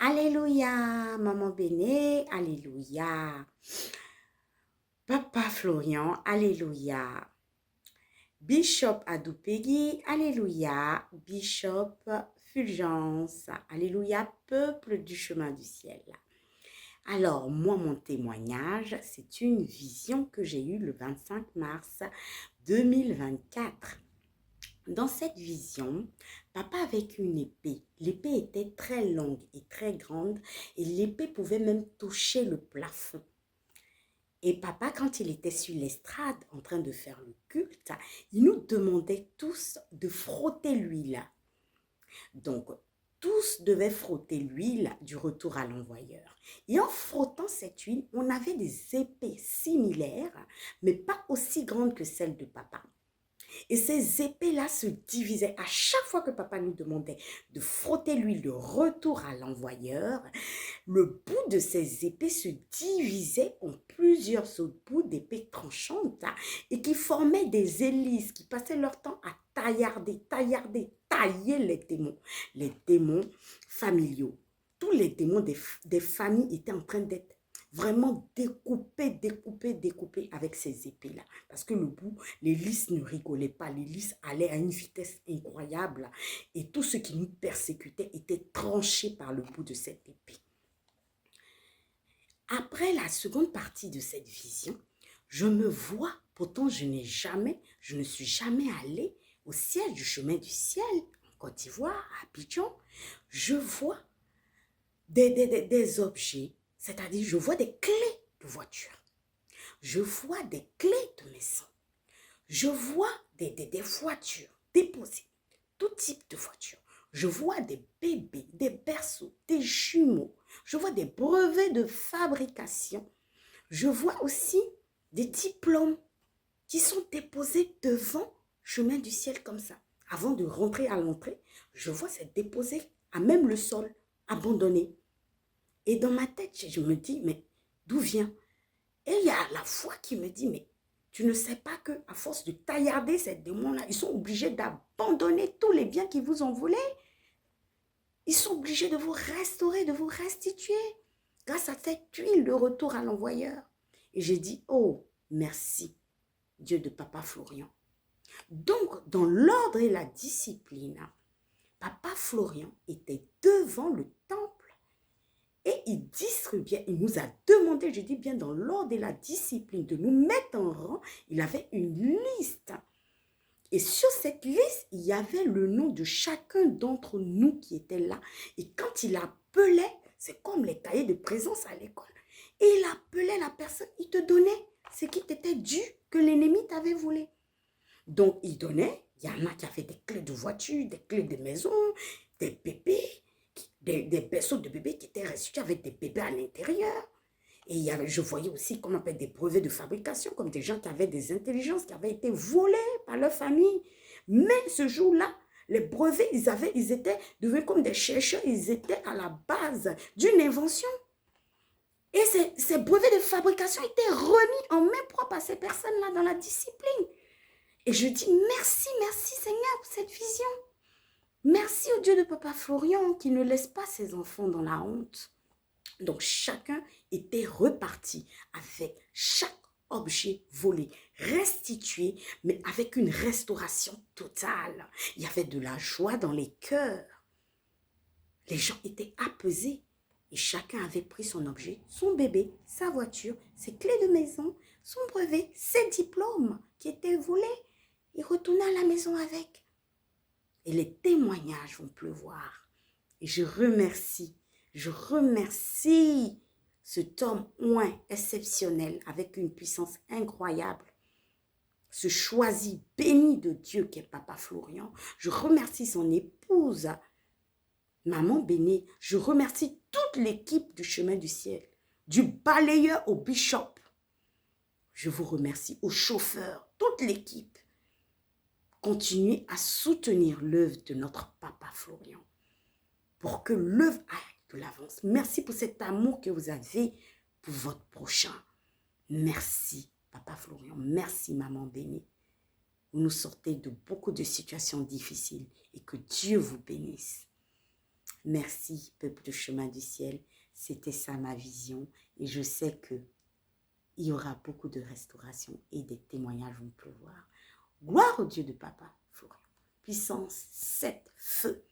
Alléluia, maman Béné, Alléluia. Papa Florian, Alléluia. Bishop Adoupegui, Alléluia. Bishop Fulgence, Alléluia, peuple du chemin du ciel. Alors, moi, mon témoignage, c'est une vision que j'ai eue le 25 mars 2024. Dans cette vision, papa avec une épée. L'épée était très longue et très grande et l'épée pouvait même toucher le plafond. Et papa, quand il était sur l'estrade en train de faire le culte, il nous demandait tous de frotter l'huile. Donc, tous devaient frotter l'huile du retour à l'envoyeur. Et en frottant cette huile, on avait des épées similaires, mais pas aussi grandes que celles de papa. Et ces épées-là se divisaient. À chaque fois que papa nous demandait de frotter l'huile de retour à l'envoyeur, le bout de ces épées se divisait en plusieurs autres bouts d'épées tranchantes et qui formaient des hélices qui passaient leur temps à tailler les démons familiaux. Tous les démons des familles étaient en train d'être vraiment découpés avec ces épées-là. Parce que le bout, les lys ne rigolaient pas. Les lys allaient à une vitesse incroyable. Et tout ce qui nous persécutait était tranché par le bout de cette épée. Après la seconde partie de cette vision, je me vois, pourtant je ne suis jamais allée au siège du chemin du ciel, en Côte d'Ivoire, à Abidjan. Je vois des objets, c'est-à-dire je vois des clés de voiture. Je vois des clés de maison. Je vois des voitures déposées, tout type de voitures. Je vois des bébés, des berceaux, des jumeaux. Je vois des brevets de fabrication. Je vois aussi des diplômes qui sont déposés devant chemin du ciel comme ça. Avant de rentrer à l'entrée, je vois c'est déposé à même le sol, abandonné. Et dans ma tête, je me dis, mais d'où vient? Et il y a la foi qui me dit, mais tu ne sais pas qu'à force de taillarder ces démons-là, ils sont obligés d'abandonner tous les biens qu'ils vous ont volés. Ils sont obligés de vous restaurer, de vous restituer grâce à cette huile de retour à l'envoyeur. Et j'ai dit, oh, merci, Dieu de Papa Florian. Donc, dans l'ordre et la discipline, Papa Florian était devant le temple et il distribuait, il nous a demandé, je dis bien dans l'ordre et la discipline, de nous mettre en rang. Il avait une liste. Et sur cette liste, il y avait le nom de chacun d'entre nous qui était là. Et quand il appelait, c'est comme les cahiers de présence à l'école. Et il appelait la personne, il te donnait ce qui t'était dû, que l'ennemi t'avait volé. Donc, il donnait, il y en a qui avaient des clés de voiture, des clés de maison, des bébés, des berceaux de bébés qui étaient restitués avec des bébés à l'intérieur. Et je voyais aussi comme on appelle des brevets de fabrication, comme des gens qui avaient des intelligences, qui avaient été volés par leur famille. Mais ce jour-là, les brevets, ils étaient devenus comme des chercheurs, ils étaient à la base d'une invention. Et ces brevets de fabrication étaient remis en main propre à ces personnes-là dans la discipline. Et je dis merci, merci Seigneur pour cette vision. Merci au Dieu de Papa Florian qui ne laisse pas ses enfants dans la honte. Donc chacun était reparti avec chaque objet volé, restitué, mais avec une restauration totale. Il y avait de la joie dans les cœurs. Les gens étaient apaisés et chacun avait pris son objet, son bébé, sa voiture, ses clés de maison, son brevet, ses diplômes qui étaient volés. Il retourna à la maison avec. Et les témoignages vont pleuvoir. Et je remercie cet homme oint exceptionnel avec une puissance incroyable. Ce choisi béni de Dieu qui est Papa Florian. Je remercie son épouse, Maman Béné. Je remercie toute l'équipe du chemin du ciel, du balayeur au bishop. Je vous remercie, au chauffeur, toute l'équipe. Continuez à soutenir l'œuvre de notre Papa Florian pour que l'œuvre aille de l'avance. Merci pour cet amour que vous avez pour votre prochain. Merci, Papa Florian. Merci, Maman Bénie. Vous nous sortez de beaucoup de situations difficiles et que Dieu vous bénisse. Merci, peuple de chemin du ciel. C'était ça ma vision. Et je sais que il y aura beaucoup de restauration et des témoignages vont pleuvoir. Gloire au Dieu de Papa Florian. Puissance 7, feu.